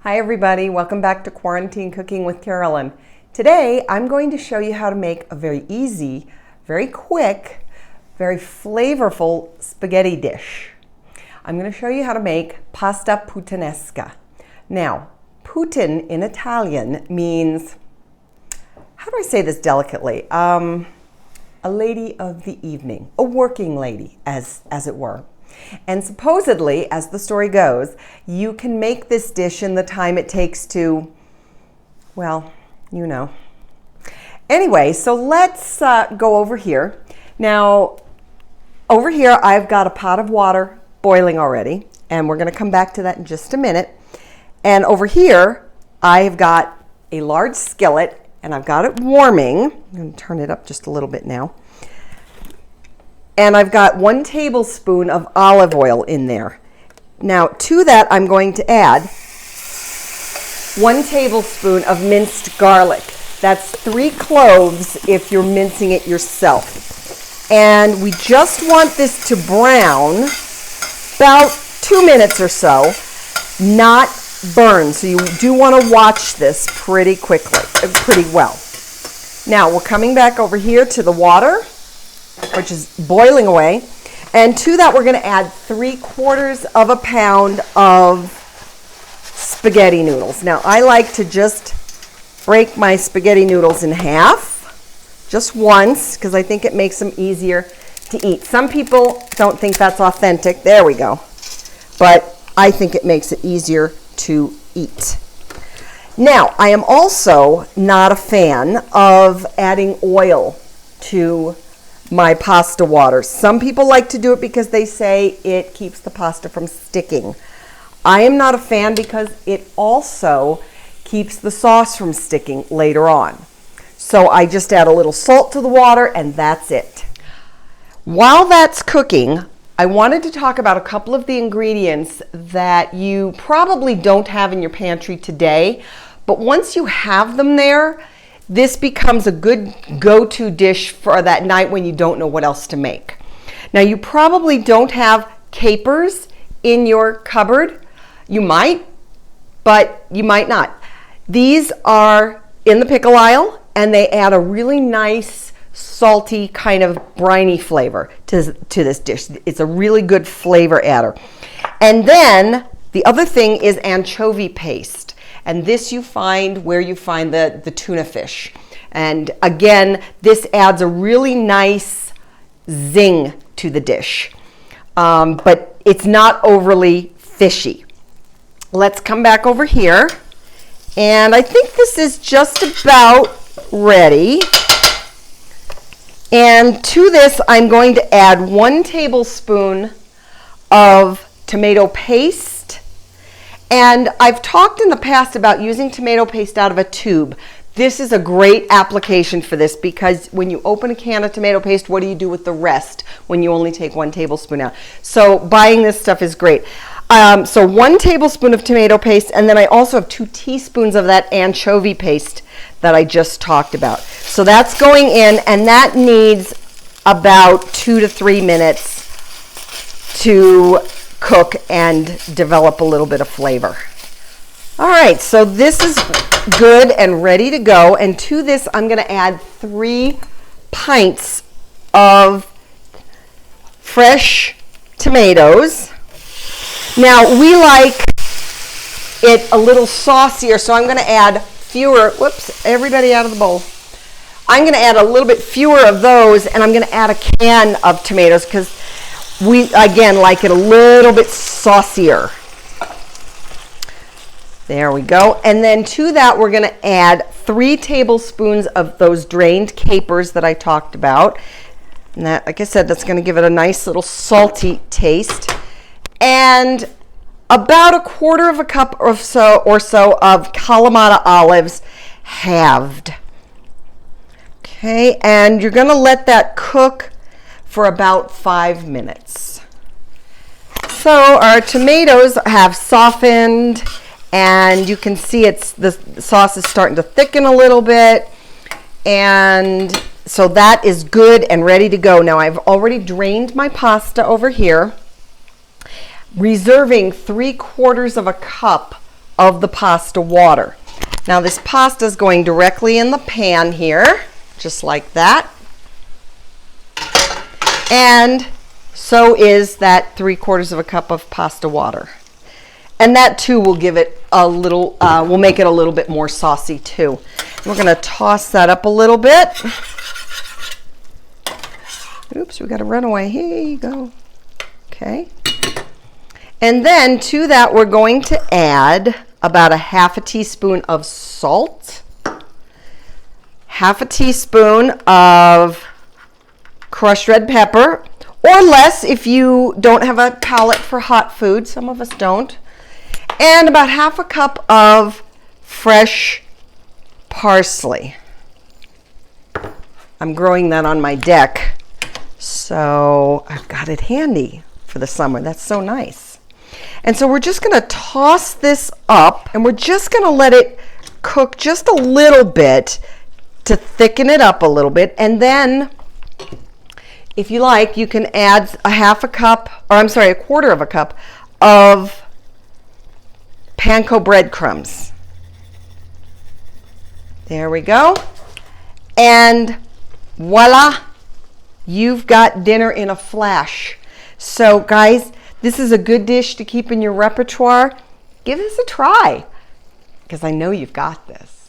Hi everybody, welcome back to Quarantine Cooking with Carolyn. Today I'm going to show you how to make a very easy, very quick, very flavorful spaghetti dish. I'm going to show you how to make pasta puttanesca. Now, Putin in Italian means, how do I say this delicately? A lady of the evening, a working lady as it were. And supposedly, as the story goes, you can make this dish in the time it takes to, well, you know. Anyway, so let's go over here. Now, over here I've got a pot of water boiling already, and we're going to come back to that in just a minute. And over here I've got a large skillet, and I've got it warming. I'm going to turn it up just a little bit now. And I've got 1 tablespoon of olive oil in there. Now to that I'm going to add 1 tablespoon of minced garlic. That's 3 cloves if you're mincing it yourself. And we just want this to brown about 2 minutes or so, not burn. So you do want to watch this pretty well. Now we're coming back over here to the water, which is boiling away, and to that we're going to add 3/4 of a pound of spaghetti noodles. Now I like to just break my spaghetti noodles in half just once because I think it makes them easier to eat. Some people don't think that's authentic. There we go. But I think it makes it easier to eat. Now I am also not a fan of adding oil to my pasta water. Some people like to do it because they say it keeps the pasta from sticking. I am not a fan because it also keeps the sauce from sticking later on. So I just add a little salt to the water and that's it. While that's cooking, I wanted to talk about a couple of the ingredients that you probably don't have in your pantry today, but once you have them there, this becomes a good go-to dish for that night when you don't know what else to make. Now you probably don't have capers in your cupboard. You might, but you might not. These are in the pickle aisle and they add a really nice salty kind of briny flavor to this dish. It's a really good flavor adder. And then the other thing is anchovy paste. And this you find where you find the tuna fish. And again, this adds a really nice zing to the dish. But it's not overly fishy. Let's come back over here. And I think this is just about ready. And to this, I'm going to add 1 tablespoon of tomato paste. And I've talked in the past about using tomato paste out of a tube. This is a great application for this because when you open a can of tomato paste, what do you do with the rest when you only take 1 tablespoon out? So buying this stuff is great. So 1 tablespoon of tomato paste, and then I also have 2 teaspoons of that anchovy paste that I just talked about. So that's going in, and that needs about 2 to 3 minutes to cook and develop a little bit of flavor. All right, so this is good and ready to go. And to this, I'm going to add 3 pints of fresh tomatoes. Now, we like it a little saucier, so I'm going to add fewer. Whoops, everybody out of the bowl. I'm going to add a little bit fewer of those, and I'm going to add a can of tomatoes because we, again, like it a little bit saucier. There we go. And then to that, we're going to add 3 tablespoons of those drained capers that I talked about. And that, like I said, that's going to give it a nice little salty taste. And about 1/4 cup or so of kalamata olives, halved. Okay, and you're going to let that cook for about 5 minutes. So our tomatoes have softened, and you can see the sauce is starting to thicken a little bit, and so that is good and ready to go. Now I've already drained my pasta over here, reserving 3/4 cup of the pasta water. Now this pasta is going directly in the pan here, just like that. And so is that 3/4 cup of pasta water. And that too will give it a little, will make it a little bit more saucy too. We're gonna toss that up a little bit. Oops, we got a runaway. Here you go. Okay. And then to that, we're going to add about 1/2 teaspoon of salt, 1/2 teaspoon of crushed red pepper, or less if you don't have a palate for hot food. Some of us don't. And about 1/2 cup of fresh parsley. I'm growing that on my deck, so I've got it handy for the summer. That's so nice. And so we're just going to toss this up, and we're just going to let it cook just a little bit to thicken it up a little bit. And then, if you like, you can add 1/2 cup, or I'm sorry, 1/4 cup of panko breadcrumbs. There we go. And voila, you've got dinner in a flash. So guys, this is a good dish to keep in your repertoire. Give this a try, because I know you've got this.